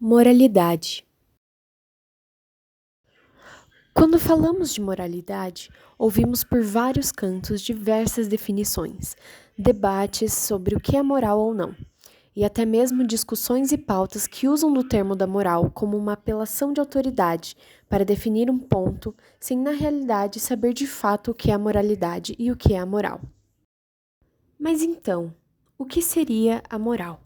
Moralidade. Quando falamos de moralidade, ouvimos por vários cantos diversas definições, debates sobre o que é moral ou não, e até mesmo discussões e pautas que usam do termo da moral como uma apelação de autoridade para definir um ponto, sem na realidade saber de fato o que é a moralidade e o que é a moral. Mas então, o que seria a moral?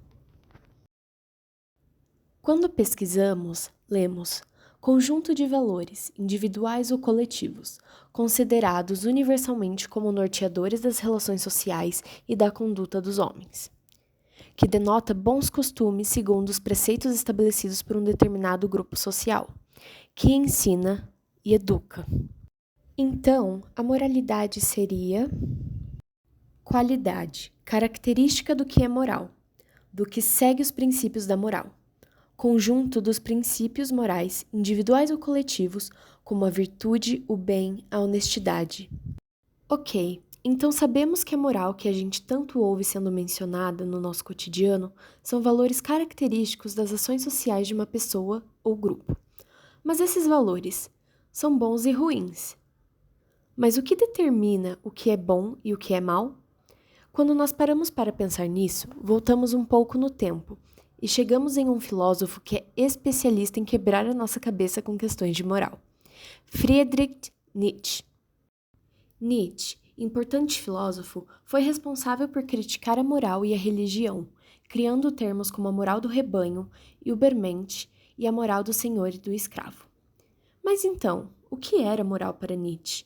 Quando pesquisamos, lemos conjunto de valores, individuais ou coletivos, considerados universalmente como norteadores das relações sociais e da conduta dos homens, que denota bons costumes segundo os preceitos estabelecidos por um determinado grupo social, que ensina e educa. Então, a moralidade seria qualidade, característica do que é moral, do que segue os princípios da moral. Conjunto dos princípios morais, individuais ou coletivos, como a virtude, o bem, a honestidade. Ok, então sabemos que a moral que a gente tanto ouve sendo mencionada no nosso cotidiano são valores característicos das ações sociais de uma pessoa ou grupo. Mas esses valores são bons e ruins. Mas o que determina o que é bom e o que é mal? Quando nós paramos para pensar nisso, voltamos um pouco no tempo e chegamos em um filósofo que é especialista em quebrar a nossa cabeça com questões de moral. Friedrich Nietzsche. Nietzsche, importante filósofo, foi responsável por criticar a moral e a religião, criando termos como a moral do rebanho, Übermensch e a moral do senhor e do escravo. Mas então, o que era moral para Nietzsche?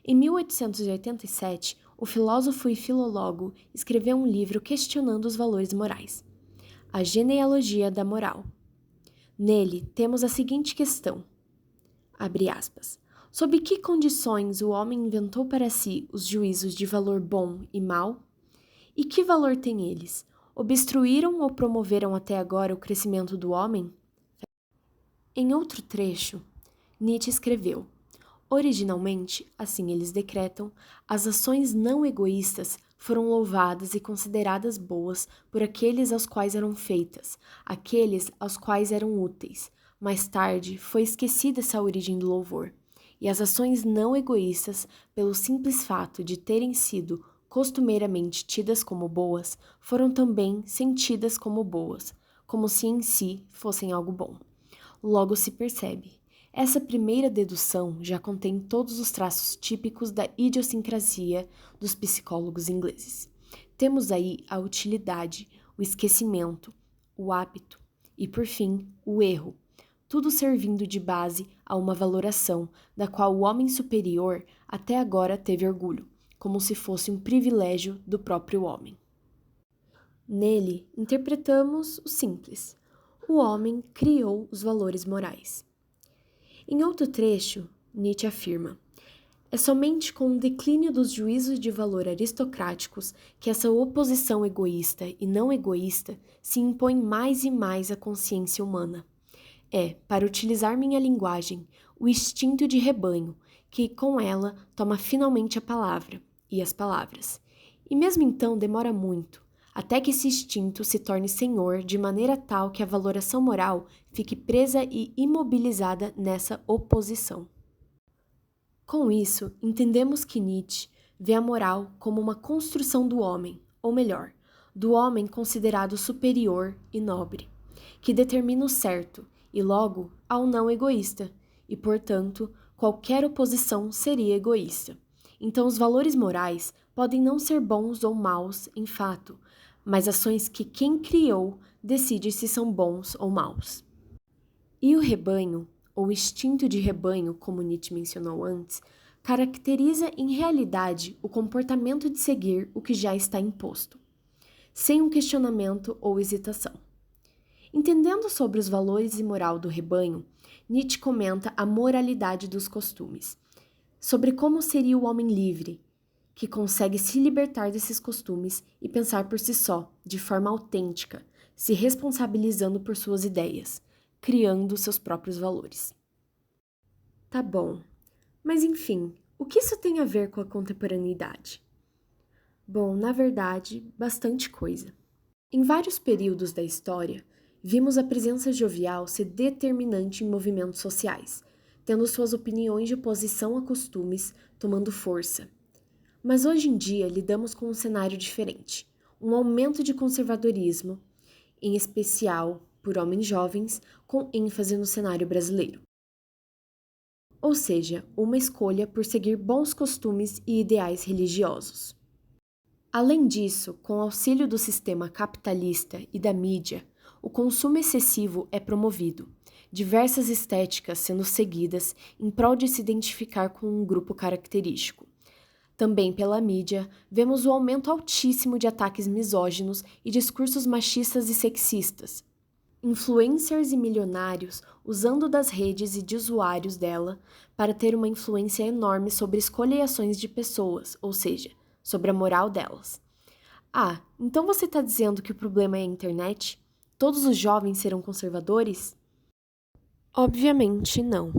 Em 1887, o filósofo e filólogo escreveu um livro questionando os valores morais, A Genealogia da Moral. Nele, temos a seguinte questão, abre aspas, sob que condições o homem inventou para si os juízos de valor bom e mau? E que valor têm eles? Obstruíram ou promoveram até agora o crescimento do homem? Em outro trecho, Nietzsche escreveu, originalmente, assim eles decretam, as ações não egoístas foram louvadas e consideradas boas por aqueles aos quais eram feitas, aqueles aos quais eram úteis. Mais tarde, foi esquecida essa origem do louvor, e as ações não egoístas, pelo simples fato de terem sido costumeiramente tidas como boas, foram também sentidas como boas, como se em si fossem algo bom. Logo se percebe. Essa primeira dedução já contém todos os traços típicos da idiosincrasia dos psicólogos ingleses. Temos aí a utilidade, o esquecimento, o hábito e, por fim, o erro, tudo servindo de base a uma valoração da qual o homem superior até agora teve orgulho, como se fosse um privilégio do próprio homem. Nele, interpretamos o simples. O homem criou os valores morais. Em outro trecho, Nietzsche afirma: é somente com o declínio dos juízos de valor aristocráticos que essa oposição egoísta e não egoísta se impõe mais e mais à consciência humana. É, para utilizar minha linguagem, o instinto de rebanho, que com ela toma finalmente a palavra e as palavras. E mesmo então demora muito, até que esse instinto se torne senhor de maneira tal que a valoração moral fique presa e imobilizada nessa oposição. Com isso, entendemos que Nietzsche vê a moral como uma construção do homem, ou melhor, do homem considerado superior e nobre, que determina o certo e logo ao não egoísta, e portanto, qualquer oposição seria egoísta. Então, os valores morais podem não ser bons ou maus em fato, mas ações que quem criou decide se são bons ou maus. E o rebanho, ou instinto de rebanho, como Nietzsche mencionou antes, caracteriza em realidade o comportamento de seguir o que já está imposto, sem um questionamento ou hesitação. Entendendo sobre os valores e moral do rebanho, Nietzsche comenta a moralidade dos costumes, sobre como seria o homem livre, que consegue se libertar desses costumes e pensar por si só, de forma autêntica, se responsabilizando por suas ideias, criando seus próprios valores. Tá bom, mas enfim, o que isso tem a ver com a contemporaneidade? Bom, na verdade, bastante coisa. Em vários períodos da história, vimos a presença jovial ser determinante em movimentos sociais, tendo suas opiniões de oposição a costumes tomando força. Mas hoje em dia lidamos com um cenário diferente, um aumento de conservadorismo, em especial por homens jovens, com ênfase no cenário brasileiro. Ou seja, uma escolha por seguir bons costumes e ideais religiosos. Além disso, com o auxílio do sistema capitalista e da mídia, o consumo excessivo é promovido, diversas estéticas sendo seguidas em prol de se identificar com um grupo característico. Também pela mídia, vemos o aumento altíssimo de ataques misóginos e discursos machistas e sexistas. Influencers e milionários usando das redes e de usuários dela para ter uma influência enorme sobre escolha e ações de pessoas, ou seja, sobre a moral delas. Ah, então você está dizendo que o problema é a internet? Todos os jovens serão conservadores? Obviamente não.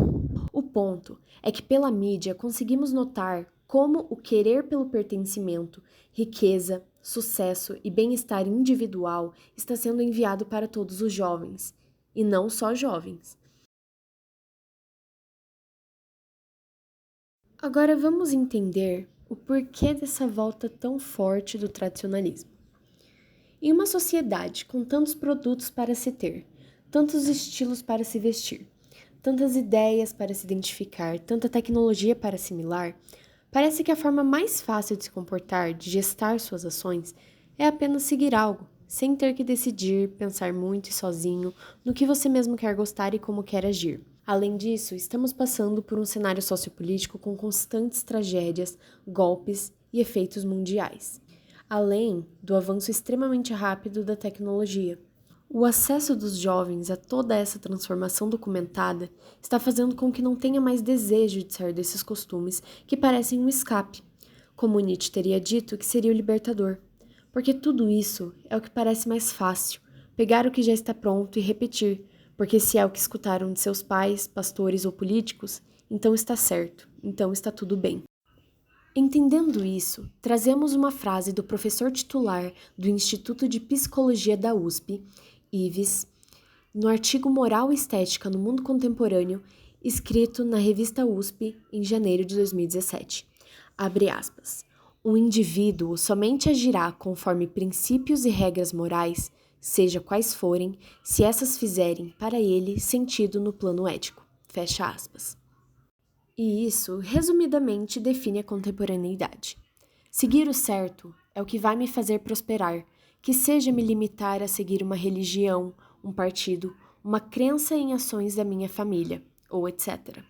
O ponto é que pela mídia conseguimos notar como o querer pelo pertencimento, riqueza, sucesso e bem-estar individual está sendo enviado para todos os jovens, e não só jovens. Agora vamos entender o porquê dessa volta tão forte do tradicionalismo. Em uma sociedade com tantos produtos para se ter, tantos estilos para se vestir, tantas ideias para se identificar, tanta tecnologia para assimilar, parece que a forma mais fácil de se comportar, de gestar suas ações, é apenas seguir algo, sem ter que decidir, pensar muito e sozinho no que você mesmo quer gostar e como quer agir. Além disso, estamos passando por um cenário sociopolítico com constantes tragédias, golpes e efeitos mundiais, além do avanço extremamente rápido da tecnologia. O acesso dos jovens a toda essa transformação documentada está fazendo com que não tenha mais desejo de sair desses costumes que parecem um escape, como Nietzsche teria dito que seria o libertador, porque tudo isso é o que parece mais fácil, pegar o que já está pronto e repetir, porque se é o que escutaram de seus pais, pastores ou políticos, então está certo, então está tudo bem. Entendendo isso, trazemos uma frase do professor titular do Instituto de Psicologia da USP, Ives, no artigo Moral e Estética no Mundo Contemporâneo, escrito na revista USP em janeiro de 2017. Abre aspas. Um indivíduo somente agirá conforme princípios e regras morais, seja quais forem, se essas fizerem para ele sentido no plano ético. Fecha aspas. E isso, resumidamente, define a contemporaneidade. Seguir o certo é o que vai me fazer prosperar, que seja me limitar a seguir uma religião, um partido, uma crença em ações da minha família, ou etc.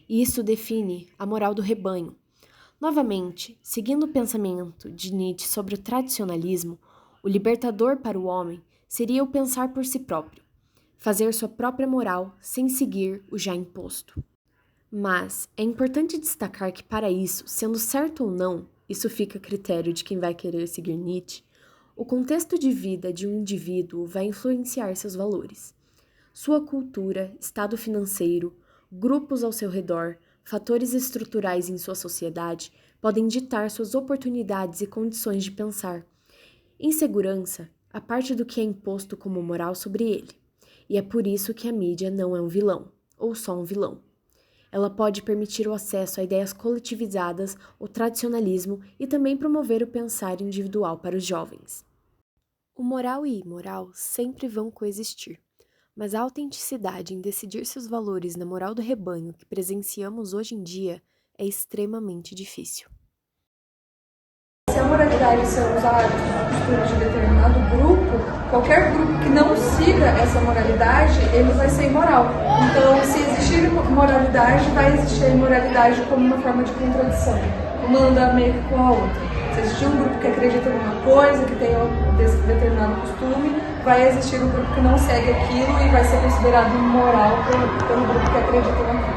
E isso define a moral do rebanho. Novamente, seguindo o pensamento de Nietzsche sobre o tradicionalismo, o libertador para o homem seria o pensar por si próprio, fazer sua própria moral sem seguir o já imposto. Mas é importante destacar que para isso, sendo certo ou não, isso fica a critério de quem vai querer seguir Nietzsche, o contexto de vida de um indivíduo vai influenciar seus valores. Sua cultura, estado financeiro, grupos ao seu redor, fatores estruturais em sua sociedade podem ditar suas oportunidades e condições de pensar. Insegurança, a parte do que é imposto como moral sobre ele. E é por isso que a mídia não é um vilão, ou só um vilão. Ela pode permitir o acesso a ideias coletivizadas, o tradicionalismo e também promover o pensar individual para os jovens. O moral e imoral sempre vão coexistir, mas a autenticidade em decidir seus valores na moral do rebanho que presenciamos hoje em dia é extremamente difícil. Se a moralidade ser usada por um determinado grupo, qualquer grupo que não siga essa moralidade, ele vai ser imoral. Então, se existir moralidade, vai existir imoralidade como uma forma de contradição. Uma anda meio que com a outra. Se existir um grupo que acredita em uma coisa, que tem um determinado costume, vai existir um grupo que não segue aquilo e vai ser considerado imoral pelo grupo que acredita naquilo.